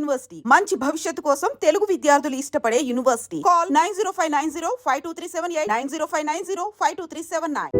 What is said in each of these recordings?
University మంచి భవిష్యత్తు కోసం తెలుగు విద్యార్థులు ఇష్టపడే యూనివర్సిటీ. కాల్ 9059052378 9059052379.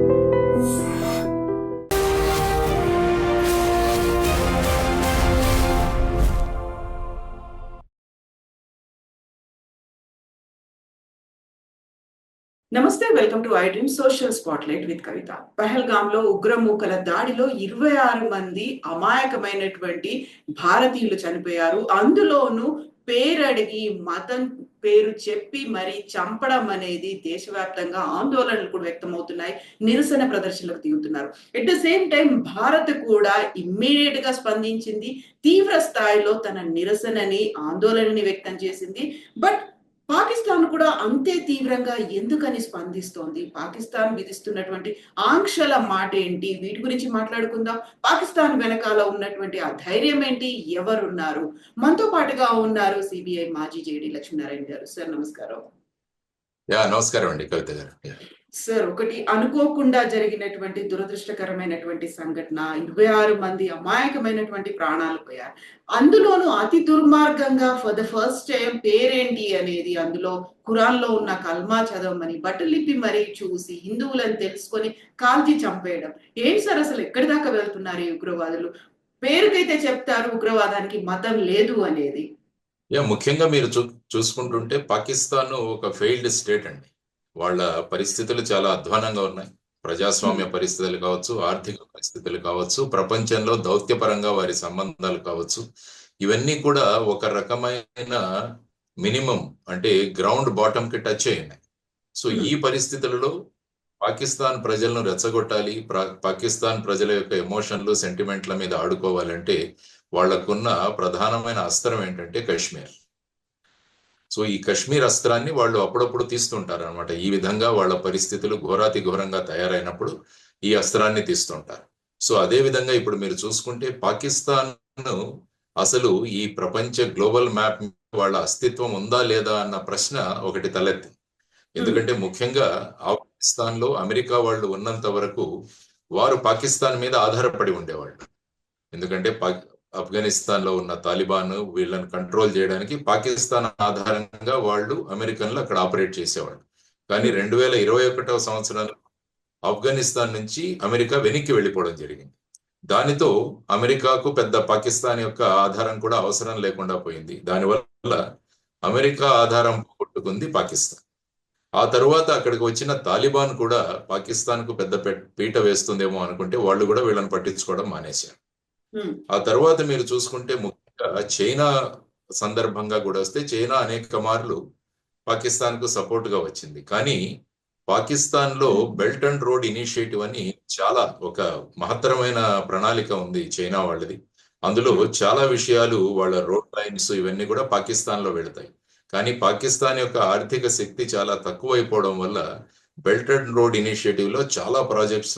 నమస్తే, welcome to I dream social spotlight with Kavitha. Pahalgam లో ఉగ్రమూకల దాడిలో 26 మంది అమాయకమైనటువంటి భారతీయులు చనిపోయారు. అందులోనూ పేరడిగి మతం పేరు చెప్పి మరి చంపడం అనేది దేశవ్యాప్తంగా ఆందోళనలు కూడా వ్యక్తమవుతున్నాయి. నిరసన ప్రదర్శనలకు దిగుతున్నారు. At the same time Bharat కూడా ఇమ్మీడియట్ గా స్పందించింది. తీవ్ర స్థాయిలో తన నిరసనని ఆందోళనని వ్యక్తం చేసింది. బట్ పాకిస్తాన్ కూడా అంతే తీవ్రంగా ఎందుకని స్పందిస్తోంది? పాకిస్తాన్ విధిస్తున్నటువంటి ఆంక్షల మాట ఏంటి? వీటి గురించి మాట్లాడుకుందాం. పాకిస్తాన్ వెనకాల ఉన్నటువంటి ఆ ధైర్యం ఏంటి? ఎవరున్నారు? మనతో పాటుగా ఉన్నారు సిబిఐ మాజీ జేడీ లక్ష్మీనారాయణ గారు. సార్ నమస్కారం. నమస్కారం అండి కవిత గారు. సార్, ఒకటి అనుకోకుండా జరిగినటువంటి దురదృష్టకరమైనటువంటి సంఘటన, 26 మంది అమాయకమైనటువంటి ప్రాణాలు పోయారు. అందులోనూ అతి దుర్మార్గంగా ఫర్ ద ఫస్ట్ టైం పేరేంటి అనేది అందులో ఖురాన్ లో ఉన్న కల్మా చదవమని బట్టలిప్పి మరీ చూసి హిందువులను తెలుసుకొని కాల్చి చంపేయడం ఏంటి సార్? అసలు ఎక్కడి దాకా వెళ్తున్నారు ఈ ఉగ్రవాదులు? పేరుకైతే చెప్తారు ఉగ్రవాదానికి మతం లేదు అనేది. ముఖ్యంగా మీరు చూసుకుంటుంటే పాకిస్తాన్ ఒక ఫెయిల్డ్ స్టేట్ అండి. వాళ్ళ పరిస్థితులు చాలా అధ్వానంగా ఉన్నాయి. ప్రజాస్వామ్య పరిస్థితులు కావచ్చు, ఆర్థిక పరిస్థితులు కావచ్చు, ప్రపంచంలో దౌత్యపరంగా వారి సంబంధాలు కావచ్చు, ఇవన్నీ కూడా ఒక రకమైన మినిమం అంటే గ్రౌండ్ బాటమ్ కి టచ్ అయినాయి. సో ఈ పరిస్థితులలో పాకిస్తాన్ ప్రజలను రెచ్చగొట్టాలి, పాకిస్తాన్ ప్రజల యొక్క ఎమోషన్లు సెంటిమెంట్ల మీద ఆడుకోవాలంటే వాళ్లకున్న ప్రధానమైన అస్త్రం ఏంటంటే కాశ్మీర్. సో ఈ కాశ్మీర్ అస్త్రాన్ని వాళ్ళు అప్పుడప్పుడు తీస్తుంటారు అనమాట. ఈ విధంగా వాళ్ళ పరిస్థితులు ఘోరాతి ఘోరంగా తయారైనప్పుడు ఈ అస్త్రాన్ని తీస్తుంటారు. సో అదే విధంగా ఇప్పుడు మీరు చూసుకుంటే పాకిస్తాన్ అసలు ఈ ప్రపంచ గ్లోబల్ మ్యాప్ వాళ్ళ అస్తిత్వం ఉందా లేదా అన్న ప్రశ్న ఒకటి తలెత్తింది. ఎందుకంటే ముఖ్యంగా ఆఫ్ఘనిస్తాన్ లో అమెరికా వాళ్ళు ఉన్నంత వరకు వారు పాకిస్తాన్ మీద ఆధారపడి ఉండేవాళ్ళు. ఎందుకంటే ఆఫ్ఘనిస్తాన్ లో ఉన్న తాలిబాన్ వీళ్ళని కంట్రోల్ చేయడానికి పాకిస్తాన్ ఆధారంగా వాళ్ళు అమెరికన్లు అక్కడ ఆపరేట్ చేసేవాళ్ళు. కానీ 2021వ సంవత్సరంలో ఆఫ్ఘనిస్తాన్ నుంచి అమెరికా వెనక్కి వెళ్ళిపోవడం జరిగింది. దానితో అమెరికాకు పెద్ద పాకిస్తాన్ యొక్క ఆధారం కూడా అవసరం లేకుండా పోయింది. దానివల్ల అమెరికా ఆధారం పోగొట్టుకుంది పాకిస్తాన్. ఆ తరువాత అక్కడికి వచ్చిన తాలిబాన్ కూడా పాకిస్తాన్ కు పెద్ద పీట వేస్తుందేమో అనుకుంటే వాళ్ళు కూడా వీళ్ళని పట్టించుకోవడం మానేశారు. ఆ తర్వాత మీరు చూసుకుంటే ముఖ్యంగా చైనా సందర్భంగా కూడా వస్తే చైనా అనేక మార్లు పాకిస్తాన్ కు సపోర్ట్ గా వచ్చింది. కానీ పాకిస్తాన్ లో బెల్ట్ అండ్ రోడ్ ఇనిషియేటివ్ అని చాలా ఒక మహత్తరమైన ప్రణాళిక ఉంది చైనా వాళ్ళది. అందులో చాలా విషయాలు వాళ్ళ రోడ్ లైన్స్ ఇవన్నీ కూడా పాకిస్తాన్ లో వెళతాయి. కానీ పాకిస్తాన్ యొక్క ఆర్థిక శక్తి చాలా తక్కువైపోవడం వల్ల బెల్ట్ అండ్ రోడ్ ఇనిషియేటివ్ లో చాలా ప్రాజెక్ట్స్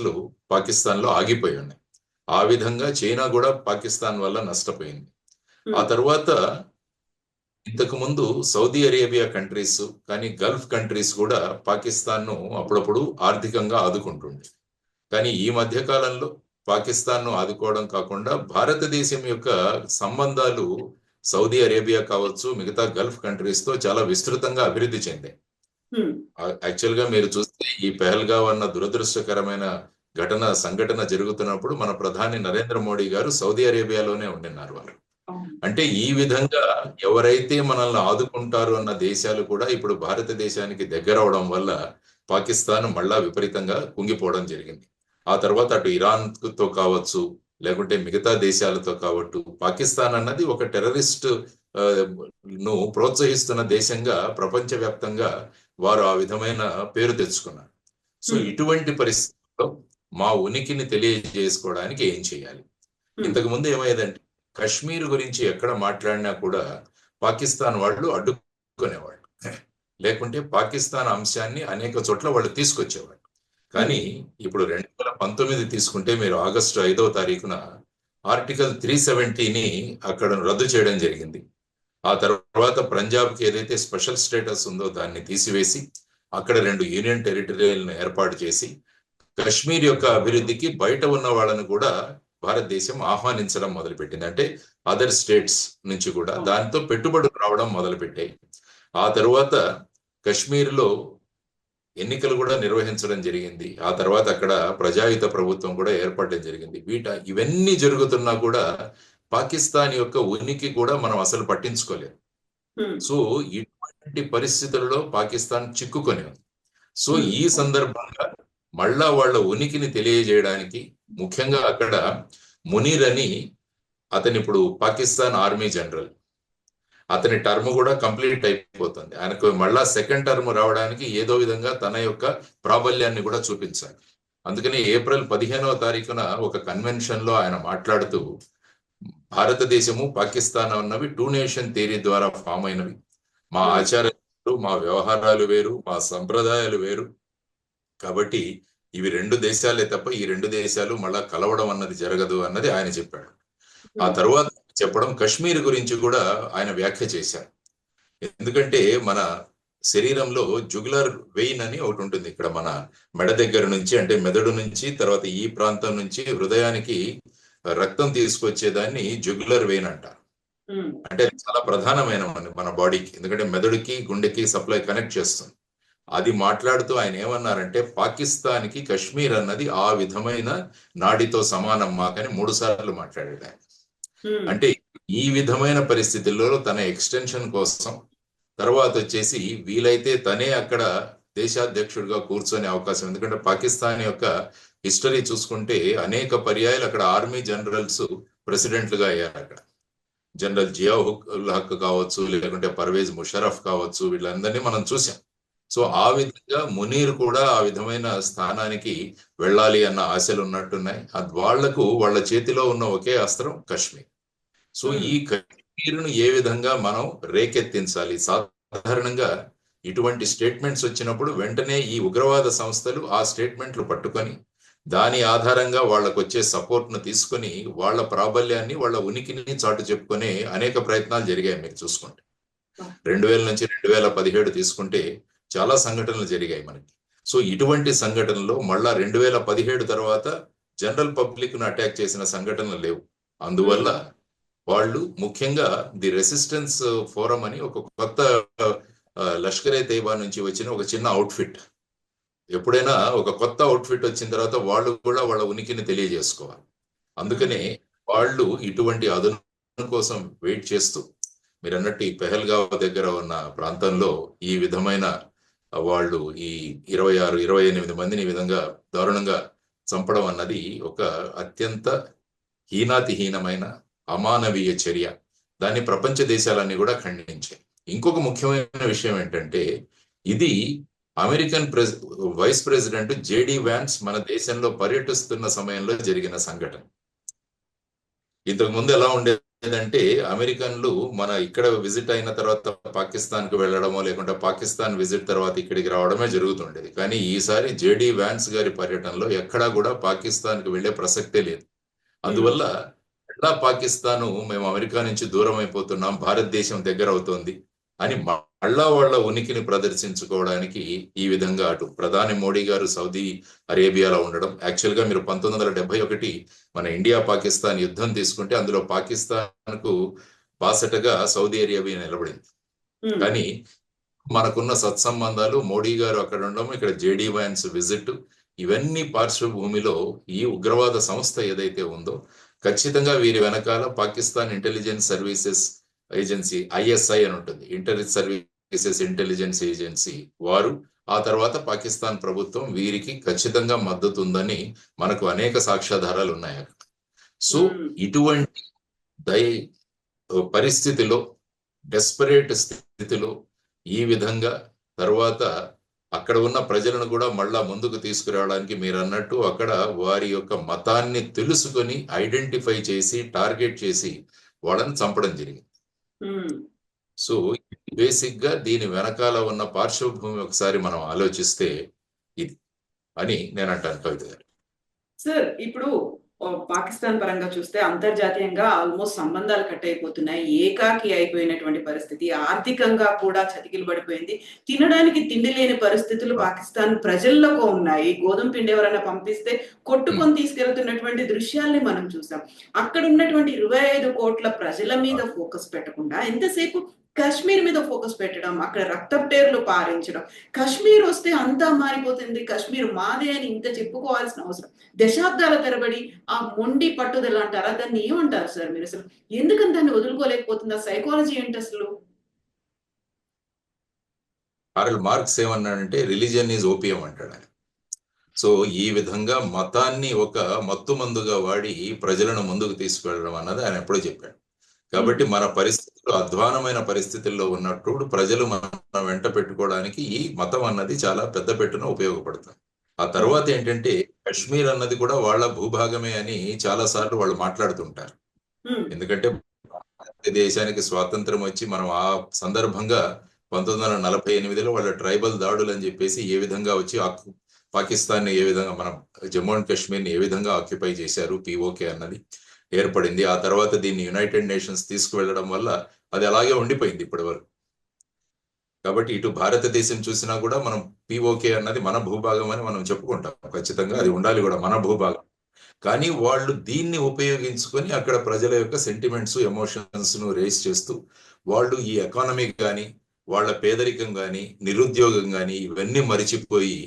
పాకిస్తాన్ లో ఆగిపోయి ఉన్నాయి. ఆ విధంగా చైనా కూడా పాకిస్తాన్ వల్ల నష్టపోయింది. ఆ తర్వాత ఇంతకు ముందు సౌదీ అరేబియా కంట్రీస్ కానీ గల్ఫ్ కంట్రీస్ కూడా పాకిస్తాన్ ను అప్పుడప్పుడు ఆర్థికంగా ఆదుకుంటుంది. కానీ ఈ మధ్య కాలంలో పాకిస్తాన్ ను ఆదుకోవడం కాకుండా భారతదేశం యొక్క సంబంధాలు సౌదీ అరేబియా కావచ్చు, మిగతా గల్ఫ్ కంట్రీస్ తో చాలా విస్తృతంగా అభివృద్ధి చెందాయి. యాక్చువల్ గా మీరు చూస్తే ఈ పెహల్గావ్ అన్న దురదృష్టకరమైన సంఘటన జరుగుతున్నప్పుడు మన ప్రధాని నరేంద్ర మోడీ గారు సౌదీ అరేబియాలోనే ఉండినారు వారు. అంటే ఈ విధంగా ఎవరైతే మనల్ని ఆదుకుంటారు అన్న దేశాలు కూడా ఇప్పుడు భారతదేశానికి దగ్గర అవడం వల్ల పాకిస్తాన్ మళ్ళా విపరీతంగా కుంగిపోవడం జరిగింది. ఆ తర్వాత అటు ఇరాన్ తో కావచ్చు, లేకుంటే మిగతా దేశాలతో కావచ్చు, పాకిస్తాన్ అన్నది ఒక టెర్రరిస్ట్ ను ప్రోత్సహిస్తున్న దేశంగా ప్రపంచవ్యాప్తంగా వారు ఆ విధమైన పేరు తెచ్చుకున్నారు. సో ఇటువంటి పరిస్థితుల్లో మా ఉనికిని తెలియజేసుకోవడానికి ఏం చేయాలి? ఇంతకు ముందు ఏమయ్యేదంటే కశ్మీర్ గురించి ఎక్కడ మాట్లాడినా కూడా పాకిస్తాన్ వాళ్ళు అడ్డుకునేవాళ్ళు, లేకుంటే పాకిస్తాన్ అంశాన్ని అనేక చోట్ల వాళ్ళు తీసుకొచ్చేవాళ్ళు. కానీ ఇప్పుడు 2019 తీసుకుంటే మీరు ఆగస్టు 5వ తారీఖున ఆర్టికల్ 370ని అక్కడ రద్దు చేయడం జరిగింది. ఆ తర్వాత పంజాబ్కి ఏదైతే స్పెషల్ స్టేటస్ ఉందో దాన్ని తీసివేసి అక్కడ 2 యూనియన్ టెరిటరీలను ఏర్పాటు చేసి కశ్మీర్ యొక్క అభివృద్ధికి బయట ఉన్న వాళ్ళను కూడా భారతదేశం ఆహ్వానించడం మొదలుపెట్టింది. అంటే అదర్ స్టేట్స్ నుంచి కూడా దాంతో పెట్టుబడులు రావడం మొదలుపెట్టాయి. ఆ తరువాత కశ్మీర్లో ఎన్నికలు కూడా నిర్వహించడం జరిగింది. ఆ తర్వాత అక్కడ ప్రజాయుత ప్రభుత్వం కూడా ఏర్పడడం జరిగింది. ఇవన్నీ జరుగుతున్నా కూడా పాకిస్తాన్ యొక్క ఉనికి కూడా మనం అసలు పట్టించుకోలేదు. సో ఇటువంటి పరిస్థితుల్లో పాకిస్తాన్ చిక్కుకొని ఉంది. సో ఈ సందర్భంగా మళ్ళా వాళ్ళ ఉనికిని తెలియజేయడానికి ముఖ్యంగా అక్కడ మునీర్ అని అతని ఇప్పుడు పాకిస్తాన్ ఆర్మీ జనరల్, అతని టర్మ్ కూడా కంప్లీట్ అయిపోతుంది. ఆయనకు మళ్ళా సెకండ్ టర్మ్ రావడానికి ఏదో విధంగా తన యొక్క ప్రాబల్యాన్ని కూడా చూపించాలి. అందుకని ఏప్రిల్ 15వ తారీఖున ఒక కన్వెన్షన్ లో ఆయన మాట్లాడుతూ భారతదేశము పాకిస్తాన్ అన్నవి 2 నేషన్ థియరీ ద్వారా ఫామ్ అయినవి. మా ఆచారాలు, మా వ్యవహారాలు వేరు, మా సంప్రదాయాలు వేరు. కాబట్టి ఇవి 2 దేశాలే తప్ప ఈ 2 దేశాలు మళ్ళా కలవడం అన్నది జరగదు అన్నది ఆయన చెప్పాడు. ఆ తర్వాత చెప్పడం కశ్మీర్ గురించి కూడా ఆయన వ్యాఖ్య చేశారు. ఎందుకంటే మన శరీరంలో జుగులర్ వెయిన్ అని ఒకటి ఉంటుంది. ఇక్కడ మన మెడ దగ్గర నుంచి, అంటే మెదడు నుంచి తర్వాత ఈ ప్రాంతం నుంచి హృదయానికి రక్తం తీసుకొచ్చేదాన్ని జుగులర్ వెయిన్ అంటారు. అంటే చాలా ప్రధానమైన మన బాడీకి, ఎందుకంటే మెదడుకి గుండెకి సప్లై కనెక్ట్ చేస్తుంది. అది మాట్లాడుతూ ఆయన ఏమన్నారంటే పాకిస్తాన్కి కశ్మీర్ అన్నది ఆ విధమైన నాడితో సమానం మాకని 3 సార్లు మాట్లాడాడు ఆయన. అంటే ఈ విధమైన పరిస్థితుల్లో తన ఎక్స్టెన్షన్ కోసం తర్వాత వచ్చేసి వీలైతే తనే అక్కడ దేశాధ్యక్షుడిగా కూర్చొనే అవకాశం. ఎందుకంటే పాకిస్తాన్ యొక్క హిస్టరీ చూసుకుంటే అనేక పర్యాయాలు అక్కడ ఆర్మీ జనరల్స్ ప్రెసిడెంట్లుగా అయ్యారు. అక్కడ జనరల్ జియా ఉల్ హక్ కావచ్చు, లేకుంటే పర్వేజ్ ముషరఫ్ కావచ్చు, వీళ్ళందరినీ మనం చూసాం. సో ఆ విధంగా మునీర్ కూడా ఆ విధమైన స్థానానికి వెళ్ళాలి అన్న ఆశలు ఉన్నట్టున్నాయి. వాళ్లకు వాళ్ళ చేతిలో ఉన్న ఒకే అస్త్రం కశ్మీర్. సో ఈ కశ్మీర్ను ఏ విధంగా మనం రేకెత్తించాలి? సాధారణంగా ఇటువంటి స్టేట్మెంట్స్ వచ్చినప్పుడు వెంటనే ఈ ఉగ్రవాద సంస్థలు ఆ స్టేట్మెంట్లు పట్టుకొని దాని ఆధారంగా వాళ్ళకు వచ్చే సపోర్ట్ ను తీసుకొని వాళ్ళ ప్రాబల్యాన్ని, వాళ్ళ ఉనికిని చాటు చెప్పుకునే అనేక ప్రయత్నాలు జరిగాయి. మీరు చూసుకుంటే 2000 నుంచి 2017 తీసుకుంటే చాలా సంఘటనలు జరిగాయి మనకి. సో ఇటువంటి సంఘటనలు మళ్ళా 2017 తర్వాత జనరల్ పబ్లిక్ ను అటాక్ చేసిన సంఘటనలు లేవు. అందువల్ల వాళ్ళు ముఖ్యంగా ది రెసిస్టెన్స్ ఫోరం అని ఒక కొత్త లష్కరే తైబా నుంచి వచ్చిన ఒక చిన్న అవుట్ఫిట్. ఎప్పుడైనా ఒక కొత్త అవుట్ఫిట్ వచ్చిన తర్వాత వాళ్ళు కూడా వాళ్ళ ఉనికిని తెలియజేసుకోవాలి. అందుకనే వాళ్ళు ఇటువంటి అదను కోసం వెయిట్ చేస్తూ, మీరు అన్నట్టు ఈ పెహల్గావ్ దగ్గర ఉన్న ప్రాంతంలో ఈ విధమైన వాళ్ళు ఈ 26-28 మందిని ఈ విధంగా దారుణంగా చంపడం అన్నది ఒక అత్యంత హీనాతిహీనమైన అమానవీయ చర్య. దాన్ని ప్రపంచ దేశాలన్నీ కూడా ఖండించాయి. ఇంకొక ముఖ్యమైన విషయం ఏంటంటే ఇది American vice president JD Vance మన దేశంలో పర్యటిస్తున్న సమయంలో జరిగిన సంఘటన. ఇంతకు ముందు ఎలా ఉండేదంటే అమెరికన్లు మన ఇక్కడ విజిట్ అయిన తర్వాత పాకిస్తాన్ కు వెళ్ళడమో, లేకుంటే పాకిస్తాన్ విజిట్ తర్వాత ఇక్కడికి రావడమే జరుగుతుండేది. కానీ ఈసారి జేడి వ్యాన్స్ గారి పర్యటనలో ఎక్కడా కూడా పాకిస్తాన్ కు వెళ్లే ప్రసక్తే లేదు. అందువల్ల ఎలా పాకిస్తాను మేము అమెరికా నుంచి దూరం అయిపోతున్నాం, భారతదేశం దగ్గర అవుతోంది అని మళ్ళా వాళ్ళ ఉనికిని ప్రదర్శించుకోవడానికి ఈ విధంగా అటు ప్రధాని మోడీ గారు సౌదీ అరేబియాలో ఉండడం. యాక్చువల్ గా మీరు 1971 మన ఇండియా పాకిస్తాన్ యుద్ధం తీసుకుంటే అందులో పాకిస్తాన్ కు బాసటగా సౌదీ అరేబియా నిలబడింది. కానీ మనకున్న సత్సంబంధాలు, మోడీ గారు అక్కడ ఉండడం, ఇక్కడ జేడీ వ్యాన్స్ విజిట్, ఇవన్నీ పార్శ్వభూమిలో ఈ ఉగ్రవాద సంస్థ ఏదైతే ఉందో ఖచ్చితంగా వీరి వెనకాల Pakistan intelligence services agency ISI అని ఉంటుంది, ఇంటర్ సర్వీసెస్ ఇంటెలిజెన్స్ ఏజెన్సీ వారు, ఆ తర్వాత పాకిస్తాన్ ప్రభుత్వం వీరికి ఖచ్చితంగా మద్దతు ఉందని మనకు అనేక సాక్ష్యాధారాలు ఉన్నాయి అక్కడ. సో ఇటువంటి పరిస్థితిలో, డెస్పరేట్ స్థితిలో ఈ విధంగా తర్వాత అక్కడ ఉన్న ప్రజలను కూడా మళ్ళా ముందుకు తీసుకురావడానికి మీరు అన్నట్టు అక్కడ వారి యొక్క మతాన్ని తెలుసుకొని ఐడెంటిఫై చేసి టార్గెట్ చేసి వాళ్ళని చంపడం జరిగింది. సో బేసిక్ గా దీని వెనకాల ఉన్న పార్శ్వభూమి ఒకసారి మనం ఆలోచిస్తే ఇది అని నేను అంటాను కవిత గారు. సార్, ఇప్పుడు పాకిస్తాన్ పరంగా చూస్తే అంతర్జాతీయంగా ఆల్మోస్ట్ సంబంధాలు కట్ అయిపోతున్నాయి. ఏకాకి అయిపోయినటువంటి పరిస్థితి. ఆర్థికంగా కూడా చతికిలు పడిపోయింది. తినడానికి తిండి లేని పరిస్థితులు పాకిస్తాన్ ప్రజల్లో ఉన్నాయి. గోధుమ పిండి ఎవరైనా పంపిస్తే కొట్టుకొని తీసుకెళ్తున్నటువంటి దృశ్యాల్ని మనం చూసాం. అక్కడ ఉన్నటువంటి 25 కోట్ల ప్రజల మీద ఫోకస్ పెట్టకుండా ఎంతసేపు కాశ్మీర్ మీద ఫోకస్ పెట్టడం, అక్కడ రక్తపు పారించడం. కాశ్మీర్ వస్తే అంతా మారిపోతుంది, కాశ్మీర్ మాదే అని ఇంత చెప్పుకోవాల్సిన అవసరం. దశాబ్దాల తరబడి ఆ మొండి పట్టుదల అంటారా, దాన్ని ఏమంటారు సార్ మీరు? అసలు ఎందుకని దాన్ని వదులుకోలేకపోతుంది? ఆ సైకాలజీ ఏంటి అసలు? కార్ల్ మార్క్స్ ఏమన్నాడంటే రిలీజియన్ ఈజ్ ఓపియం అంటాడు ఆయన. సో ఈ విధంగా మతాన్ని ఒక మత్తు మందుగా వాడి ప్రజలను ముందుకు తీసుకెళ్ళడం అన్నది ఆయన ఎప్పుడో చెప్పాడు. కాబట్టి మన పరిస్థితులు అధ్వానమైన పరిస్థితుల్లో ఉన్నప్పుడు ప్రజలు మన వెంట పెట్టుకోవడానికి ఈ మతం అన్నది చాలా పెద్ద పెట్టున ఉపయోగపడుతుంది. ఆ తర్వాత ఏంటంటే కశ్మీర్ అన్నది కూడా వాళ్ళ భూభాగమే అని చాలా సార్లు వాళ్ళు మాట్లాడుతుంటారు. ఎందుకంటే దేశానికి స్వాతంత్రం వచ్చి మనం ఆ సందర్భంగా 1948లో వాళ్ళ ట్రైబల్ దాడులు అని చెప్పేసి ఏ విధంగా వచ్చి పాకిస్తాన్ ఏ విధంగా మనం జమ్మూ అండ్ కాశ్మీర్ని ఏ విధంగా ఆక్యుపై చేశారు, పిఓకే అన్నది ఏర్పడింది. ఆ తర్వాత దీన్ని యునైటెడ్ నేషన్స్ తీసుకువెళ్ళడం వల్ల అది అలాగే ఉండిపోయింది ఇప్పటి వరకు. కాబట్టి ఇటు భారతదేశం చూసినా కూడా మనం పిఓకే అన్నది మన భూభాగం అని మనం చెప్పుకుంటాం. ఖచ్చితంగా అది ఉండాలి కూడా, మన భూభాగం. కానీ వాళ్ళు దీన్ని ఉపయోగించుకొని అక్కడ ప్రజల యొక్క సెంటిమెంట్స్, ఎమోషన్స్ ను రేస్ చేస్తూ వాళ్ళు ఈ ఎకానమీ కానీ, వాళ్ళ పేదరికం కానీ, నిరుద్యోగం కానీ ఇవన్నీ మరిచిపోయి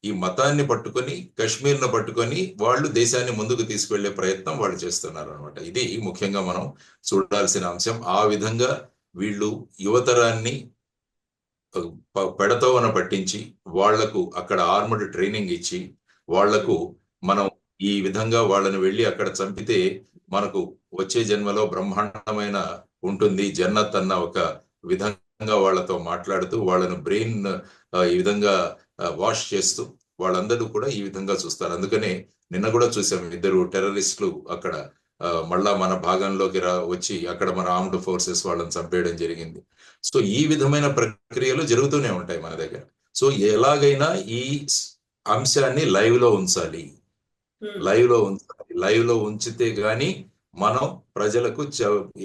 ఈ మతాన్ని పట్టుకొని, కశ్మీర్ను పట్టుకొని వాళ్ళు దేశాన్ని ముందుకు తీసుకెళ్లే ప్రయత్నం వాళ్ళు చేస్తున్నారు అనమాట. ఇది ముఖ్యంగా మనం చూడాల్సిన అంశం. ఆ విధంగా వీళ్ళు యువతరాన్ని పెడతోవన పట్టించి వాళ్లకు అక్కడ ఆర్మడ్ ట్రైనింగ్ ఇచ్చి వాళ్లకు మనం ఈ విధంగా వాళ్ళని వెళ్ళి అక్కడ చంపితే మనకు వచ్చే జన్మలో బ్రహ్మాండమైన ఉంటుంది జన్నత్ అన్న ఒక విధంగా వాళ్ళతో మాట్లాడుతూ వాళ్ళను బ్రెయిన్ ఈ విధంగా వాష్ చేస్తూ వాళ్ళందరూ కూడా ఈ విధంగా చూస్తారు. అందుకనే నిన్న కూడా చూసాం, 2 టెర్రరిస్టులు అక్కడ మళ్ళా మన భాగంలోకి వచ్చి అక్కడ మన ఆర్మ్డ్ ఫోర్సెస్ వాళ్ళని చంపేయడం జరిగింది. సో ఈ విధమైన ప్రక్రియలు జరుగుతూనే ఉంటాయి మన దగ్గర. సో ఎలాగైనా ఈ అంశాన్ని లైవ్ లో ఉంచాలి, లైవ్ లో ఉంచితే గాని మనం ప్రజలకు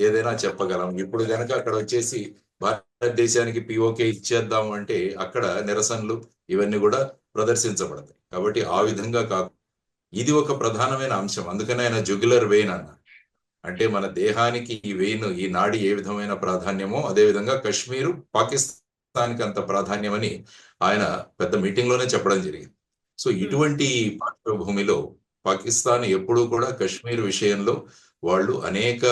ఏదైనా చెప్పగలం. ఇప్పుడు కనుక అక్కడ వచ్చేసి భారతదేశానికి పిఓకే ఇచ్చేద్దాం అంటే అక్కడ నిరసనలు ఇవన్నీ కూడా ప్రదర్శించబడతాయి. కాబట్టి ఆ విధంగా కాదు, ఇది ఒక ప్రధానమైన అంశం. అందుకని ఆయన జుగులర్ వెయిన్ అన్నారు. అంటే మన దేహానికి ఈ వెయిన్, ఈ నాడి ఏ విధమైన ప్రాధాన్యమో అదే విధంగా కశ్మీరు పాకిస్తాన్కి అంత ప్రాధాన్యమని ఆయన పెద్ద మీటింగ్ లోనే చెప్పడం జరిగింది. సో ఇటువంటి పార్శ్వభూమిలో పాకిస్తాన్ ఎప్పుడూ కూడా కశ్మీర్ విషయంలో వాళ్ళు అనేక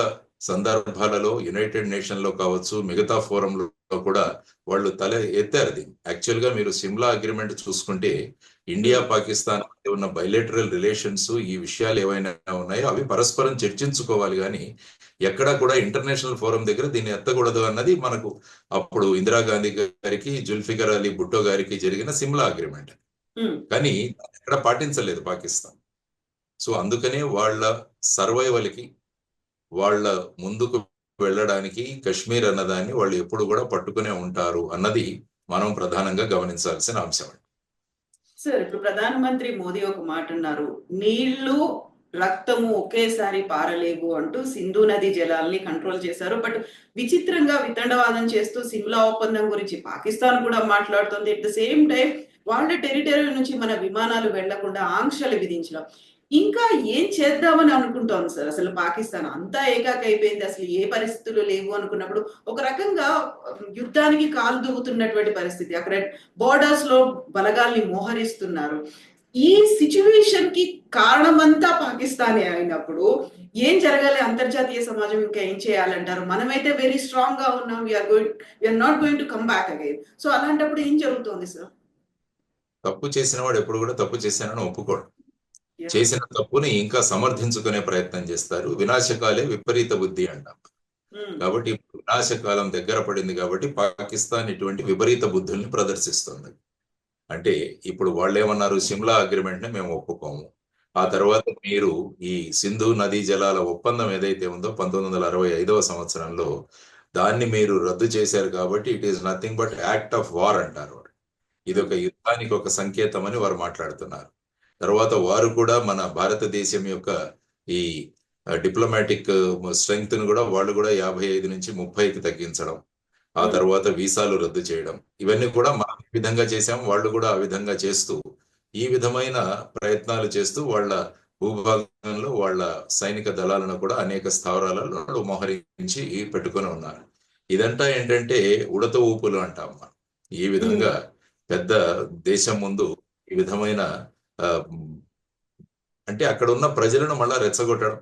సందర్భాలలో యునైటెడ్ నేషన్ లో కావచ్చు, మిగతా ఫోరంలో కూడా వాళ్ళు తల ఎత్తారు. దీన్ని యాక్చువల్ గా మీరు సిమ్లా అగ్రిమెంట్ చూసుకుంటే ఇండియా పాకిస్తాన్ ఉన్న బైలేటరల్ రిలేషన్స్, ఈ విషయాలు ఏవైనా ఉన్నాయో అవి పరస్పరం చర్చించుకోవాలి. కానీ ఎక్కడా కూడా ఇంటర్నేషనల్ ఫోరం దగ్గర దీన్ని ఎత్తకూడదు అన్నది మనకు అప్పుడు ఇందిరాగాంధీ గారికి, జుల్ఫికర్ అలీ భుట్టో గారికి జరిగిన సిమ్లా అగ్రిమెంట్. కానీ ఎక్కడ పాటించలేదు పాకిస్తాన్. సో అందుకనే వాళ్ళ సర్వైవల్కి, వాళ్ళ ముందుకు వెళ్ళడానికి కశ్మీర్ అన్నదాన్ని వాళ్ళు ఎప్పుడు కూడా పట్టుకునే ఉంటారు అన్నది మనం ప్రధానంగా గమనించాల్సిన అంశం. సార్, ఇప్పుడు ప్రధానమంత్రి మోదీ ఒక మాట అన్నారు, నీళ్లు రక్తము ఒకేసారి పారలేవు అంటూ సింధు నది జలాల్ని కంట్రోల్ చేశారు. బట్ విచిత్రంగా వితండవాదం చేస్తూ సిమ్లా ఒప్పందం గురించి పాకిస్తాన్ కూడా మాట్లాడుతుంది. ఎట్ ద సేమ్ టైం వాళ్ళ టెరిటరీ నుంచి మన విమానాలు వెళ్లకుండా ఆంక్షలు విధించడం. ఇంకా ఏం చేద్దామని అనుకుంటోంది సార్ అసలు పాకిస్తాన్? అంతా ఏకాకైపోయింది, అసలు ఏ పరిస్థితులు లేవు అనుకున్నప్పుడు ఒక రకంగా యుద్ధానికి కాలు దువ్వుతున్నటువంటి పరిస్థితి. అక్కడ బోర్డర్స్ లో బలగాల్ని మోహరిస్తున్నారు. ఈ సిచ్యువేషన్ కి కారణమంతా పాకిస్తానే అయినప్పుడు ఏం జరగాలి? అంతర్జాతీయ సమాజం ఇంకా ఏం చేయాలంటారు? మనమైతే వెరీ స్ట్రాంగ్ గా ఉన్నాం, we are not going to come back again. So అలాంటప్పుడు ఏం జరుగుతోంది సార్? తప్పు చేసిన వాడు ఎప్పుడు కూడా తప్పు చేశానని ఒప్పుకోడు. చేసిన తప్పుని ఇంకా సమర్థించుకునే ప్రయత్నం చేస్తారు. వినాశకాలే విపరీత బుద్ధి అంటాం. కాబట్టి వినాశకాలం దగ్గర పడింది కాబట్టి పాకిస్తాన్ ఇటువంటి విపరీత బుద్ధుల్ని ప్రదర్శిస్తుంది. అంటే ఇప్పుడు వాళ్ళు ఏమన్నారు, సిమ్లా అగ్రిమెంట్ ని మేము ఒప్పుకోము, ఆ తర్వాత మీరు ఈ సింధు నదీ జలాల ఒప్పందం ఏదైతే ఉందో 1965వ సంవత్సరంలో దాన్ని మీరు రద్దు చేశారు కాబట్టి it is nothing but act of war అంటారు. ఇది ఒక యుద్ధానికి ఒక సంకేతం అని వారు మాట్లాడుతున్నారు. తర్వాత వారు కూడా మన భారతదేశం యొక్క ఈ డిప్లొమాటిక్ స్ట్రెంగ్త్ ను కూడా వాళ్ళు కూడా 55 నుంచి 30కి తగ్గించడం, ఆ తర్వాత వీసాలు రద్దు చేయడం, ఇవన్నీ కూడా మనం ఈ విధంగా చేశాం, వాళ్ళు కూడా ఆ విధంగా చేస్తూ ఈ విధమైన ప్రయత్నాలు చేస్తూ వాళ్ళ భూభాగంలో వాళ్ళ సైనిక దళాలను కూడా అనేక స్థావరాలలో మోహరించి పెట్టుకొని ఉన్నారు. ఇదంతా ఏంటంటే ఉడత ఊపులు అంటాం మనం. ఈ విధంగా పెద్ద దేశం ముందు ఈ విధమైన అంటే అక్కడ ఉన్న ప్రజలను మళ్ళా రెచ్చగొట్టడం.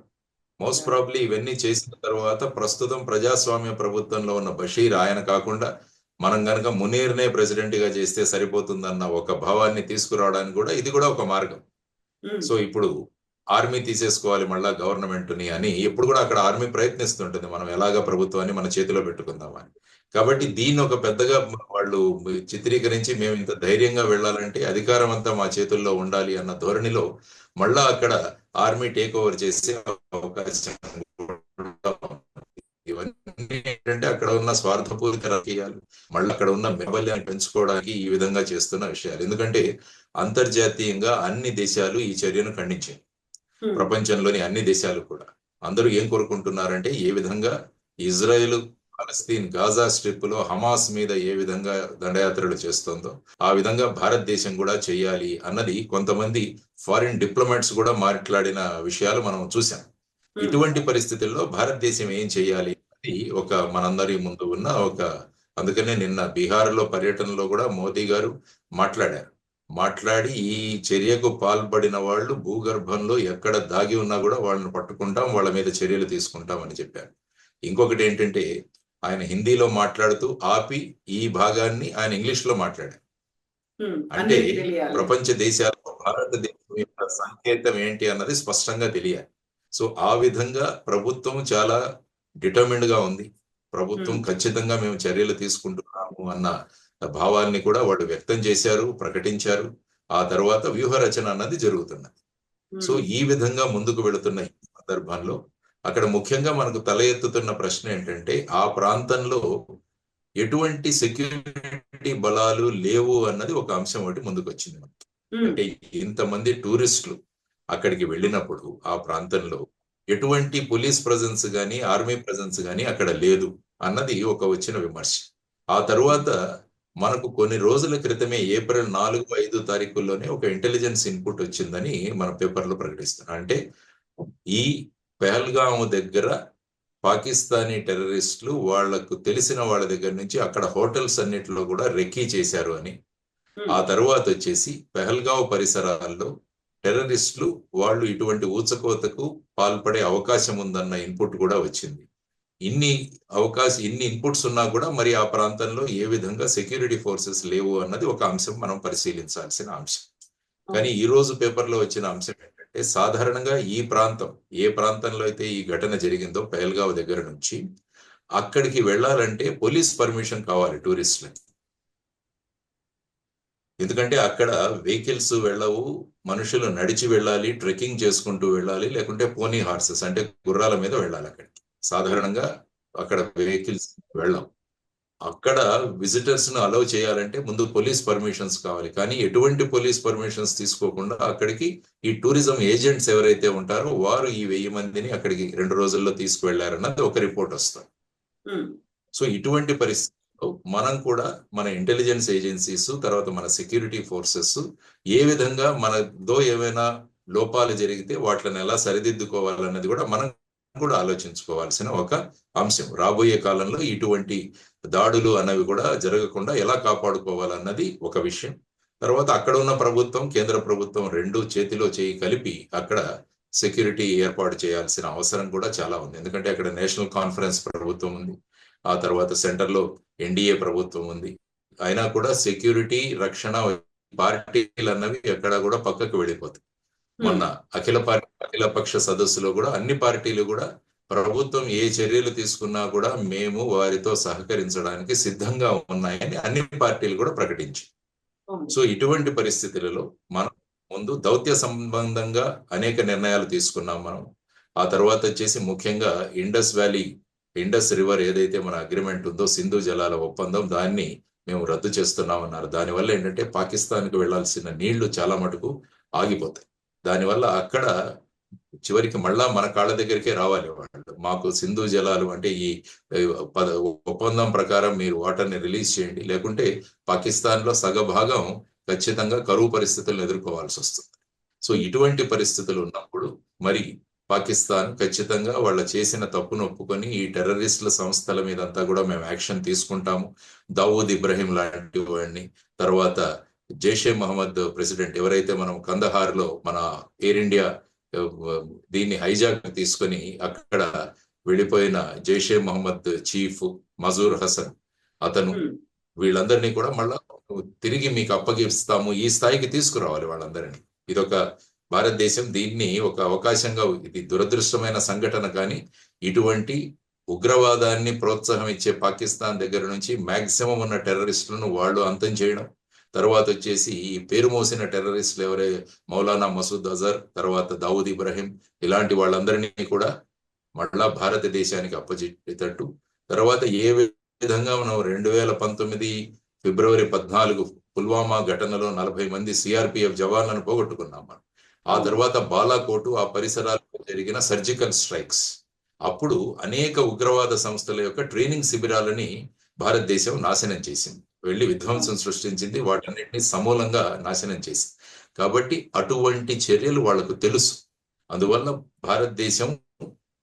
మోస్ట్ ప్రాబ్లీ ఇవన్నీ చేసిన తర్వాత ప్రస్తుతం ప్రజాస్వామ్య ప్రభుత్వంలో ఉన్న బషీర్ ఆయన కాకుండా మనం గనక మునీర్నే ప్రెసిడెంట్ గా చేస్తే సరిపోతుందన్న ఒక భావాన్ని తీసుకురావడానికి కూడా ఇది కూడా ఒక మార్గం. సో ఇప్పుడు ఆర్మీ తీసేసుకోవాలి మళ్ళా గవర్నమెంట్ ని అని ఎప్పుడు కూడా అక్కడ ఆర్మీ ప్రయత్నిస్తుంటుంది, మనం ఎలాగా ప్రభుత్వాన్ని మన చేతిలో పెట్టుకుందామని. కాబట్టి దీన్ని ఒక పెద్దగా వాళ్ళు చిత్రీకరించి మేము ఇంత ధైర్యంగా వెళ్ళాలంటే అధికారం అంతా మా చేతుల్లో ఉండాలి అన్న ధోరణిలో మళ్ళా అక్కడ ఆర్మీ టేక్ ఓవర్ చేసే అవకాశం. ఇవన్నీ ఏంటంటే అక్కడ ఉన్న స్వార్థపూరిత రాజకీయాలు, మళ్ళీ అక్కడ ఉన్న మెబల్యాన్ని పెంచుకోవడానికి ఈ విధంగా చేస్తున్న విషయాలు. ఎందుకంటే అంతర్జాతీయంగా అన్ని దేశాలు ఈ చర్యను ఖండించాయి. ప్రపంచంలోని అన్ని దేశాలు కూడా అందరూ ఏం కోరుకుంటున్నారంటే ఏ విధంగా ఇజ్రాయెల్ పాలస్తీన్ గాజా స్ట్రిప్ లో హమాస్ మీద ఏ విధంగా దండయాత్రలు చేస్తుందో ఆ విధంగా భారతదేశం కూడా చేయాలి అన్నది కొంతమంది ఫారిన్ డిప్లొమాట్స్ కూడా మాట్లాడిన విషయాలు మనం చూసాం. ఇటువంటి పరిస్థితుల్లో భారతదేశం ఏం చేయాలి అది ఒక మనందరి ముందు ఉన్న ఒక, అందుకనే నిన్న బీహార్లో పర్యటనలో కూడా మోదీ గారు మాట్లాడి ఈ చర్యకు పాల్పడిన వాళ్ళు భూగర్భంలో ఎక్కడ దాగి ఉన్నా కూడా వాళ్ళని పట్టుకుంటాం, వాళ్ళ మీద చర్యలు తీసుకుంటాం అని చెప్పారు. ఇంకొకటి ఏంటంటే ఆయన హిందీలో మాట్లాడుతూ ఆపి ఈ భాగాన్ని ఆయన ఇంగ్లీష్ లో మాట్లాడారు. అంటే ప్రపంచ దేశాల్లో భారతదేశం యొక్క సంకేతం ఏంటి అన్నది స్పష్టంగా తెలియాలి. సో ఆ విధంగా ప్రభుత్వం చాలా డిటర్మిన్డ్ గా ఉంది. ప్రభుత్వం ఖచ్చితంగా మేము చర్యలు తీసుకుంటున్నాము అన్న భావాల్ని కూడా వాళ్ళు వ్యక్తం చేశారు, ప్రకటించారు. ఆ తర్వాత వ్యూహ రచన అన్నది జరుగుతున్నది. సో ఈ విధంగా ముందుకు వెళుతున్న ఈ సందర్భంలో అక్కడ ముఖ్యంగా మనకు తల ఎత్తుతున్న ప్రశ్న ఏంటంటే ఆ ప్రాంతంలో ఎటువంటి సెక్యూరిటీ బలాలు లేవు అన్నది ఒక అంశం ఒకటి ముందుకు వచ్చింది మనకి. అంటే ఇంతమంది టూరిస్టులు అక్కడికి వెళ్ళినప్పుడు ఆ ప్రాంతంలో ఎటువంటి పోలీస్ ప్రజెన్స్ గాని ఆర్మీ ప్రజెన్స్ గాని అక్కడ లేదు అన్నది ఒక వచ్చిన విమర్శ. ఆ తరువాత మనకు కొన్ని రోజుల క్రితమే ఏప్రిల్ 4-5 తారీఖుల్లోనే ఒక ఇంటెలిజెన్స్ ఇన్పుట్ వచ్చిందని మన పేపర్లో ప్రకటిస్తున్నారు. అంటే ఈ పెహల్గాము దగ్గర పాకిస్తానీ టెర్రరిస్టులు వాళ్లకు తెలిసిన వాళ్ళ దగ్గర నుంచి అక్కడ హోటల్స్ అన్నిటిలో కూడా రెక్కీ చేశారు అని, ఆ తర్వాత వచ్చేసి పెహల్గావ్ పరిసరాల్లో టెర్రరిస్టులు వాళ్ళు ఇటువంటి ఊచకోతకు పాల్పడే అవకాశం ఉందన్న ఇన్పుట్ కూడా వచ్చింది. ఇన్ని ఇన్పుట్స్ ఉన్నా కూడా మరి ఆ ప్రాంతంలో ఏ విధంగా సెక్యూరిటీ ఫోర్సెస్ లేవు అన్నది ఒక అంశం మనం పరిశీలించాల్సిన అంశం. కానీ ఈ రోజు పేపర్లో వచ్చిన అంశం ఏంటంటే సాధారణంగా ఈ ప్రాంతం ఏ ప్రాంతంలో అయితే ఈ ఘటన జరిగిందో పెహల్గావ్ దగ్గర నుంచి అక్కడికి వెళ్ళాలంటే పోలీస్ పర్మిషన్ కావాలి టూరిస్టులకి. ఎందుకంటే అక్కడ వెహికల్స్ వెళ్ళవు, మనుషులు నడిచి వెళ్ళాలి, ట్రెక్కింగ్ చేసుకుంటూ వెళ్ళాలి, లేకుంటే పోనీ హార్సెస్ అంటే గుర్రాల మీద వెళ్ళాలి. అక్కడికి సాధారణంగా అక్కడ వెహికల్స్ వెళ్ళాం. అక్కడ విజిటర్స్ ను అలౌ చేయాలంటే ముందు పోలీస్ పర్మిషన్స్ కావాలి. కానీ ఎటువంటి పోలీస్ పర్మిషన్స్ తీసుకోకుండా అక్కడికి ఈ టూరిజం ఏజెంట్స్ ఎవరైతే ఉంటారో వారు ఈ 1000 మందిని అక్కడికి 2 రోజుల్లో తీసుకువెళ్లారన్నది ఒక రిపోర్ట్ వస్తుంది. సో ఇటువంటి పరిస్థితుల్లో మనం కూడా మన ఇంటెలిజెన్స్ ఏజెన్సీస్ తర్వాత మన సెక్యూరిటీ ఫోర్సెస్ ఏ విధంగా మనతో ఏమైనా లోపాలు జరిగితే వాటిని ఎలా సరిదిద్దుకోవాలన్నది కూడా మనం కూడా ఆలోచించుకోవాల్సిన ఒక అంశం. రాబోయే కాలంలో ఇటువంటి దాడులు అనేవి కూడా జరగకుండా ఎలా కాపాడుకోవాలన్నది ఒక విషయం. తర్వాత అక్కడ ఉన్న ప్రభుత్వం కేంద్ర ప్రభుత్వం రెండు చేతిలో చేయి కలిపి అక్కడ సెక్యూరిటీ ఏర్పాటు చేయాల్సిన అవసరం కూడా చాలా ఉంది. ఎందుకంటే అక్కడ నేషనల్ కాన్ఫరెన్స్ ప్రభుత్వం ఉంది, ఆ తర్వాత సెంటర్లో ఎన్డీఏ ప్రభుత్వం ఉంది. అయినా కూడా సెక్యూరిటీ రక్షణ పార్టీలు అన్నవి ఎక్కడ కూడా పక్కకు వెళ్ళిపోతాయి. మొన్న అఖిలపక్ష సదస్సులో కూడా అన్ని పార్టీలు కూడా ప్రభుత్వం ఏ చర్యలు తీసుకున్నా కూడా మేము వారితో సహకరించడానికి సిద్ధంగా ఉన్నాయని అన్ని పార్టీలు కూడా ప్రకటించాయి. సో ఇటువంటి పరిస్థితులలో మనం ముందు దౌత్య సంబంధంగా అనేక నిర్ణయాలు తీసుకున్నాం మనం. ఆ తర్వాత వచ్చేసి ముఖ్యంగా ఇండస్ రివర్ ఏదైతే మన అగ్రిమెంట్ ఉందో సింధు జలాల ఒప్పందం దాన్ని మేము రద్దు చేస్తున్నామన్నారు. దానివల్ల ఏంటంటే పాకిస్తాన్కి వెళ్లాల్సిన నీళ్లు చాలా మటుకు ఆగిపోతాయి. దానివల్ల అక్కడ చివరికి మళ్ళా మన కాళ్ళ దగ్గరికే రావాలి వాళ్ళు. మాకు సింధు జలాలు అంటే ఈ ఒప్పందం ప్రకారం మీరు వాటర్ని రిలీజ్ చేయండి, లేకుంటే పాకిస్తాన్ లో సగభాగం ఖచ్చితంగా కరువు పరిస్థితులను ఎదుర్కోవాల్సి వస్తుంది. సో ఇటువంటి పరిస్థితులు ఉన్నప్పుడు మరి పాకిస్తాన్ ఖచ్చితంగా వాళ్ళ చేసిన తప్పును ఒప్పుకొని ఈ టెర్రరిస్టుల సంస్థల మీద అంతా కూడా మేము యాక్షన్ తీసుకుంటాము. దావూద్ ఇబ్రహీం లాంటి వాడిని, తర్వాత జైషే మహమ్మద్ ప్రెసిడెంట్ ఎవరైతే మనం కందహార్ లో మన ఎయిర్ ఇండియా దీన్ని హైజాక్ తీసుకొని అక్కడ వెళ్ళిపోయిన జైషే మహమ్మద్ చీఫ్ మజూర్ హసన్ అతను, వీళ్ళందరినీ కూడా మళ్ళా తిరిగి మీకు అప్పగిస్తాము, ఈ స్థాయికి తీసుకురావాలి వాళ్ళందరినీ. ఇదొక భారతదేశం దీన్ని ఒక అవకాశంగా, ఇది దురదృష్టమైన సంఘటన, కానీ ఇటువంటి ఉగ్రవాదాన్ని ప్రోత్సాహం ఇచ్చే పాకిస్తాన్ దగ్గర నుంచి మాక్సిమం ఉన్న టెర్రరిస్టులను వాళ్ళు అంతం చేయడం, తర్వాత వచ్చేసి ఈ పేరు మోసిన టెర్రరిస్టులు ఎవరే మౌలానా మసూద్ అజర్, తర్వాత దావూద్ ఇబ్రహీం, ఇలాంటి వాళ్ళందరినీ కూడా మళ్ళా భారతదేశానికి అప్పచెప్పేటట్టు, తర్వాత ఏ విధంగా మనం 2019 ఫిబ్రవరి 14 పుల్వామా ఘటనలో 40 మంది సిఆర్పిఎఫ్ జవాన్లను పోగొట్టుకున్నాం మనం. ఆ తర్వాత బాలాకోటు ఆ పరిసరాల్లో జరిగిన సర్జికల్ స్ట్రైక్స్, అప్పుడు అనేక ఉగ్రవాద సంస్థల యొక్క ట్రైనింగ్ శిబిరాలని భారతదేశం నాశనం చేసింది, వెళ్ళి విధ్వంసం సృష్టించింది, వాటన్నిటిని సమూలంగా నాశనం చేసింది. కాబట్టి అటువంటి చర్యలు వాళ్లకు తెలుసు. అందువల్ల భారతదేశం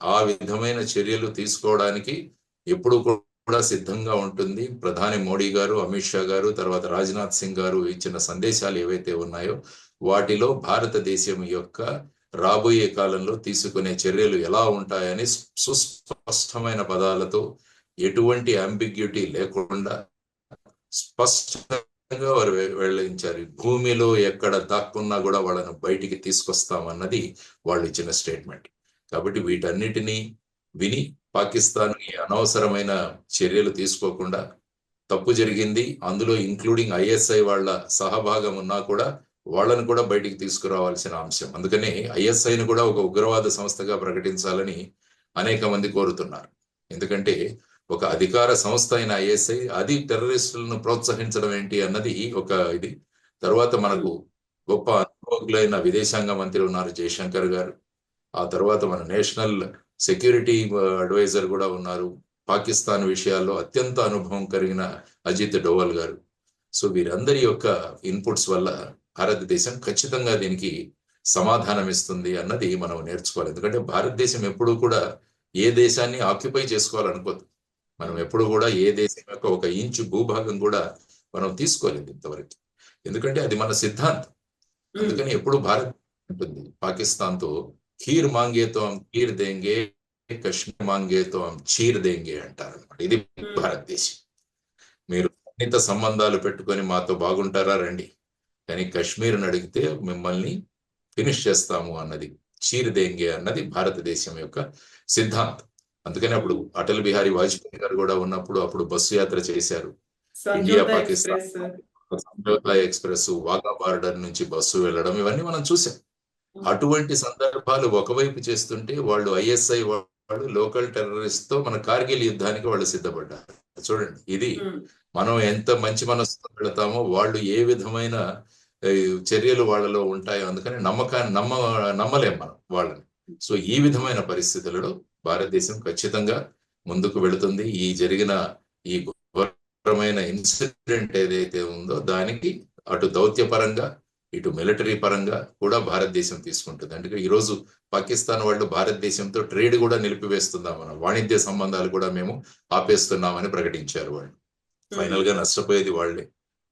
ఆ విధమైన చర్యలు తీసుకోవడానికి ఎప్పుడు కూడా సిద్ధంగా ఉంటుంది. ప్రధాని మోడీ గారు, అమిత్ షా గారు, తర్వాత రాజ్నాథ్ సింగ్ గారు ఇచ్చిన సందేశాలు ఏవైతే ఉన్నాయో వాటిలో భారతదేశం యొక్క రాబోయే కాలంలో తీసుకునే చర్యలు ఎలా ఉంటాయని సుస్పష్టమైన పదాలతో, ఎటువంటి అంబిగ్యూటీ లేకుండా స్పష్టంగా వారు వెల్లడించారు. భూమిలో ఎక్కడ దాక్కున్నా కూడా వాళ్ళను బయటికి తీసుకొస్తామన్నది వాళ్ళు ఇచ్చిన స్టేట్మెంట్. కాబట్టి వీటన్నిటినీ విని పాకిస్తాన్ అనవసరమైన చర్యలు తీసుకోకుండా, తప్పు జరిగింది అందులో ఇంక్లూడింగ్ ఐఎస్ఐ వాళ్ళ సహభాగం ఉన్నా కూడా వాళ్ళను కూడా బయటికి తీసుకురావాల్సిన అంశం. అందుకనే ఐఎస్ఐని కూడా ఒక ఉగ్రవాద సంస్థగా ప్రకటించాలని అనేక మంది కోరుతున్నారు. ఎందుకంటే ఒక అధికార సంస్థ అయిన ఐఎస్ఐ అది టెర్రరిస్టులను ప్రోత్సహించడం ఏంటి అన్నది ఒక ఇది. తర్వాత మనకు గొప్ప అనుభవజ్ఞులైన విదేశాంగ మంత్రి ఉన్నారు జయశంకర్ గారు, ఆ తర్వాత మన నేషనల్ సెక్యూరిటీ అడ్వైజర్ కూడా ఉన్నారు, పాకిస్తాన్ విషయాల్లో అత్యంత అనుభవం కలిగిన అజిత్ డోవల్ గారు. సో వీరందరి యొక్క ఇన్పుట్స్ వల్ల భారతదేశం ఖచ్చితంగా దీనికి సమాధానం ఇస్తుంది అన్నది మనం నేర్చుకోవాలి. ఎందుకంటే భారతదేశం ఎప్పుడూ కూడా ఏ దేశాన్ని ఆక్యుపై చేసుకోవాలనుకోదు. మనం ఎప్పుడు కూడా ఏ దేశం యొక్క ఒక ఇంచు భూభాగం కూడా మనం తీసుకోలేదు ఇంతవరకు, ఎందుకంటే అది మన సిద్ధాంతం. అందుకని ఎప్పుడు భారత్ ఉంటుంది పాకిస్తాన్తో ఖీర్ మాంగేతో ఖీర్ దేంగే, కశ్మీర్ మాంగేతో చీర్ దేంగే అంటారు అనమాట. ఇది భారతదేశం. మీరు సన్నిహిత సంబంధాలు పెట్టుకొని మాతో బాగుంటారా రండి, కానీ కాశ్మీర్ని అడిగితే మిమ్మల్ని ఫినిష్ చేస్తాము అన్నది, చీర్ దేంగే అన్నది భారతదేశం యొక్క సిద్ధాంతం. అందుకని అప్పుడు అటల్ బిహారీ వాజ్పేయి గారు కూడా ఉన్నప్పుడు అప్పుడు బస్సు యాత్ర చేశారు. India Pakistan Samjhauta express, Wagah border నుంచి బస్సు వెళ్ళడం, ఇవన్నీ మనం చూసాం. అటువంటి సందర్భాలు ఒకవైపు చేస్తుంటే వాళ్ళు ఐఎస్ఐ వాళ్ళు లోకల్ టెర్రరిస్ట్ తో మన కార్గిల్ యుద్ధానికి వాళ్ళు సిద్ధపడ్డారు. చూడండి, ఇది మనం ఎంత మంచి మనసుతో వెళతామో వాళ్ళు ఏ విధమైన చర్యలు వాళ్ళలో ఉంటాయో, అందుకని నమ్మలేం మనం వాళ్ళని. సో ఈ విధమైన పరిస్థితులలో భారతదేశం ఖచ్చితంగా ముందుకు వెళుతుంది. ఈ జరిగిన ఈ ఘోరమైన ఇన్సిడెంట్ ఏదైతే ఉందో దానికి అటు దౌత్యపరంగా ఇటు మిలిటరీ పరంగా కూడా భారతదేశం తీసుకుంటుంది. అంటే ఈరోజు పాకిస్తాన్ వాళ్ళు భారతదేశంతో ట్రేడ్ కూడా నిలిపివేస్తున్నాం, మన వాణిజ్య సంబంధాలు కూడా మేము ఆపేస్తున్నామని ప్రకటించారు. వాళ్ళు ఫైనల్ గా నష్టపోయేది వాళ్ళే.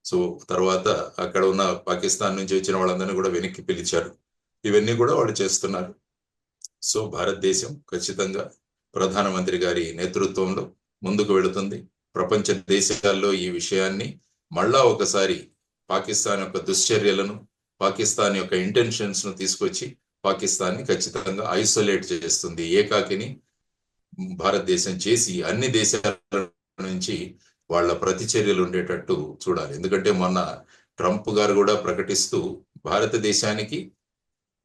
సో తర్వాత అక్కడ ఉన్న పాకిస్తాన్ నుంచి వచ్చిన వాళ్ళందరినీ కూడా వెనక్కి పిలిచారు. ఇవన్నీ కూడా వాళ్ళు చేస్తున్నారు. సో భారతదేశం ఖచ్చితంగా ప్రధానమంత్రి గారి నేతృత్వంలో ముందుకు వెళుతుంది. ప్రపంచ దేశాల్లో ఈ విషయాన్ని మళ్ళా ఒకసారి పాకిస్తాన్ యొక్క దుశ్చర్యలను, పాకిస్తాన్ యొక్క ఇంటెన్షన్స్ ను తీసుకొచ్చి పాకిస్తాన్ని ఖచ్చితంగా ఐసోలేట్ చేస్తుంది, ఏకాకిని భారతదేశం చేసి అన్ని దేశాల నుంచి వాళ్ళ ప్రతిచర్యలు ఉండేటట్టు చూడాలి. ఎందుకంటే మొన్న ట్రంప్ గారు కూడా ప్రకటిస్తూ భారతదేశానికి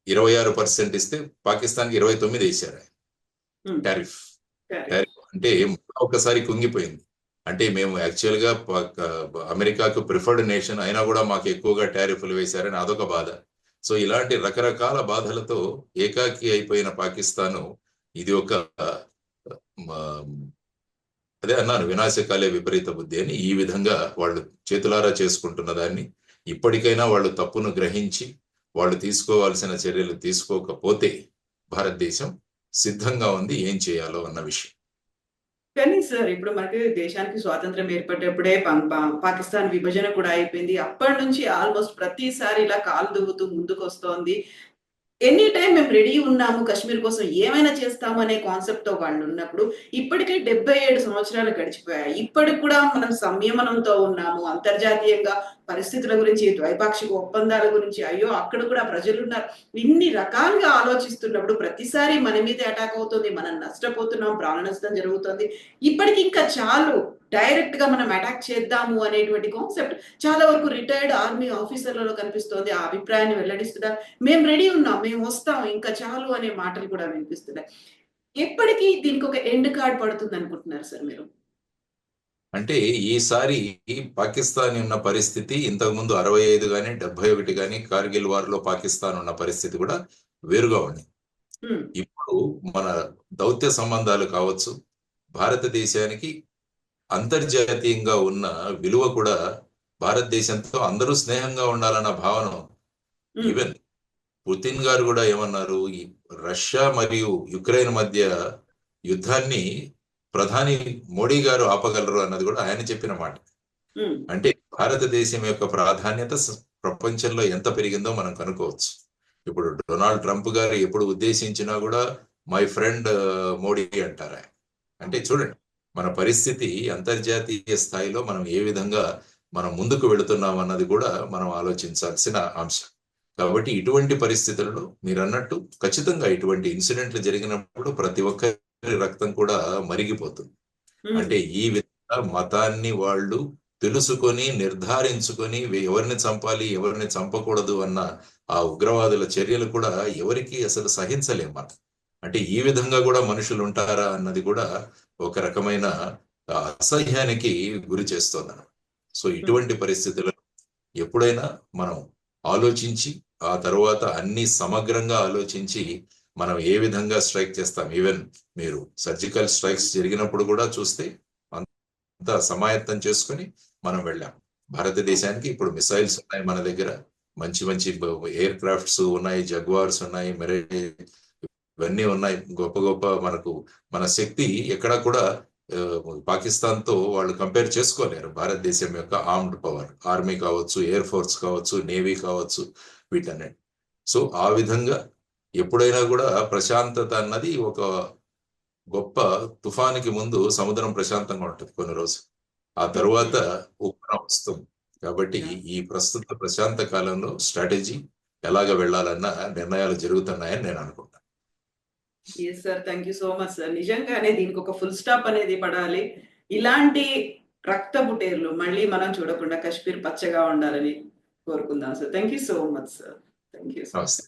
26% ఇస్తే పాకిస్తాన్కి 29 వేశారు టారిఫ్. అంటే ఒకసారి కుంగిపోయింది. అంటే మేము యాక్చువల్ గా అమెరికాకు ప్రిఫర్డ్ నేషన్ అయినా కూడా మాకు ఎక్కువగా టారిఫ్లు వేశారని అదొక బాధ. సో ఇలాంటి రకరకాల బాధలతో ఏకాకి అయిపోయిన పాకిస్తాను ఇది ఒక అదే అన్నాను, వినాశకాలే విపరీత బుద్ధి అని. ఈ విధంగా వాళ్ళు చేతులారా చేసుకుంటున్న దాన్ని ఇప్పటికైనా వాళ్ళు తప్పును గ్రహించి వాళ్ళు తీసుకోవాల్సిన చర్యలు తీసుకోకపోతే భారతదేశం సిద్ధంగా ఉంది ఏం చేయాలో అన్న విషయం. కానీ సార్ ఇప్పుడు మనకి దేశానికి స్వాతంత్రం ఏర్పడేప్పుడే పాకిస్తాన్ విభజన కూడా అయిపోయింది. అప్పటి నుంచి ఆల్మోస్ట్ ప్రతిసారి ఇలా కాలు దువ్వుతూ ముందుకు వస్తోంది. ఎనీ టైం మేము రెడీ ఉన్నాము కశ్మీర్ కోసం ఏమైనా చేస్తాము అనే కాన్సెప్ట్ తో వాళ్ళు ఉన్నప్పుడు ఇప్పటికే 77 సంవత్సరాలు గడిచిపోయాయి. ఇప్పటికి కూడా మనం సంయమనంతో ఉన్నాము. అంతర్జాతీయంగా పరిస్థితుల గురించి, ద్వైపాక్షిక ఒప్పందాల గురించి, అయ్యో అక్కడ కూడా ప్రజలు ఉన్నారు, ఇన్ని రకాలుగా ఆలోచిస్తున్నప్పుడు ప్రతిసారి మన మీద అటాక్ అవుతుంది, మనం నష్టపోతున్నాం, ప్రాణ నష్టం జరుగుతుంది. ఇప్పటికి ఇంకా చాలు, డైరెక్ట్ గా మనం అటాక్ చేద్దాము అనేటువంటి కాన్సెప్ట్ చాలా వరకు రిటైర్డ్ ఆర్మీ ఆఫీసర్లలో కనిపిస్తోంది. ఆ అభిప్రాయాన్ని వెల్లడిస్తున్నారు. మేము రెడీ ఉన్నాం, మేము వస్తాం, ఇంకా చాలు అనే మాటలు కూడా వినిపిస్తున్నాయి. ఎప్పటికీ దీనికి ఒక ఎండ్ కార్డ్ పడుతుంది అనుకుంటున్నారు సార్ మీరు? అంటే ఈసారి పాకిస్తాన్ ఉన్న పరిస్థితి ఇంతకుముందు 65 కానీ 71 కానీ కార్గిల్ వార్ లో పాకిస్తాన్ ఉన్న పరిస్థితి కూడా వేరుగా ఉంది. ఇప్పుడు మన దౌత్య సంబంధాలు కావచ్చు, భారతదేశానికి అంతర్జాతీయంగా ఉన్న విలువ కూడా భారతదేశంతో అందరూ స్నేహంగా ఉండాలన్న భావన. ఈవెన్ పుతిన్ గారు కూడా ఏమన్నారు, ఈ రష్యా మరియు యుక్రెయిన్ మధ్య యుద్ధాన్ని ప్రధాని మోడీ గారు ఆపగలరు అన్నది కూడా ఆయన చెప్పిన మాట. అంటే భారతదేశం యొక్క ప్రాధాన్యత ప్రపంచంలో ఎంత పెరిగిందో మనం కనుక్కోవచ్చు. ఇప్పుడు డొనాల్డ్ ట్రంప్ గారు ఎప్పుడు ఉద్దేశించినా కూడా మై ఫ్రెండ్ మోడీ అంటారు ఆయన. అంటే చూడండి మన పరిస్థితి అంతర్జాతీయ స్థాయిలో మనం ఏ విధంగా మనం ముందుకు వెళుతున్నాం అన్నది కూడా మనం ఆలోచించాల్సిన అంశం. కాబట్టి ఇటువంటి పరిస్థితులలో మీరు అన్నట్టు ఖచ్చితంగా ఇటువంటి ఇన్సిడెంట్లు జరిగినప్పుడు ప్రతి ఒక్కరి రక్తం కూడా మరిగిపోతుంది. అంటే ఈ విధంగా మతాన్ని వాళ్ళు తెలుసుకొని నిర్ధారించుకొని ఎవరిని చంపాలి ఎవరిని చంపకూడదు అన్న ఆ ఉగ్రవాదుల చర్యలు కూడా ఎవరికి అసలు సహించలేం మనం. అంటే ఈ విధంగా కూడా మనుషులు ఉంటారా అన్నది కూడా ఒక రకమైన అసహ్యానికి గురి చేస్తోంది. సో ఇటువంటి పరిస్థితుల్లో ఎప్పుడైనా మనం ఆలోచించి ఆ తర్వాత అన్ని సమగ్రంగా ఆలోచించి మనం ఏ విధంగా స్ట్రైక్ చేస్తాం. ఈవెన్ మీరు సర్జికల్ స్ట్రైక్స్ జరిగినప్పుడు కూడా చూస్తే అంతా సమాయత్తం చేసుకుని మనం వెళ్ళాం. భారతదేశానికి ఇప్పుడు మిసైల్స్ ఉన్నాయి, మన దగ్గర మంచి మంచి ఎయిర్ క్రాఫ్ట్స్ ఉన్నాయి, జగ్వార్స్ ఉన్నాయి, ఇవన్నీ ఉన్నాయి, గొప్ప గొప్ప మనకు మన శక్తి ఎక్కడ కూడా పాకిస్తాన్ తో వాళ్ళు కంపేర్ చేసుకోలేరు. భారతదేశం యొక్క ఆర్మ్డ్ పవర్, ఆర్మీ కావచ్చు, ఎయిర్ ఫోర్స్ కావచ్చు, నేవీ కావచ్చు, వీటన్నిటి. సో ఆ విధంగా ఎప్పుడైనా కూడా ప్రశాంతత అన్నది ఒక గొప్ప తుఫానికి ముందు సముద్రం ప్రశాంతంగా ఉంటుంది కొన్ని రోజులు, ఆ తరువాత ఉప్పెన వస్తుంది. కాబట్టి ఈ ప్రస్తుత ప్రశాంత కాలంలో స్ట్రాటజీ ఎలాగ వెళ్ళాలన్న నిర్ణయాలు జరుగుతున్నాయని నేను అనుకుంటాను. Yes sir, thank you so much sir. నిజంగానే దీనికి ఒక ఫుల్ స్టాప్ అనేది పడాలి. ఇలాంటి రక్తపు టేర్లు మళ్ళీ మనం చూడకుండా కాశ్మీర్ పచ్చగా ఉండాలని కోరుకుందాం sir. Thank you so much sir. Thank you. నమస్తే.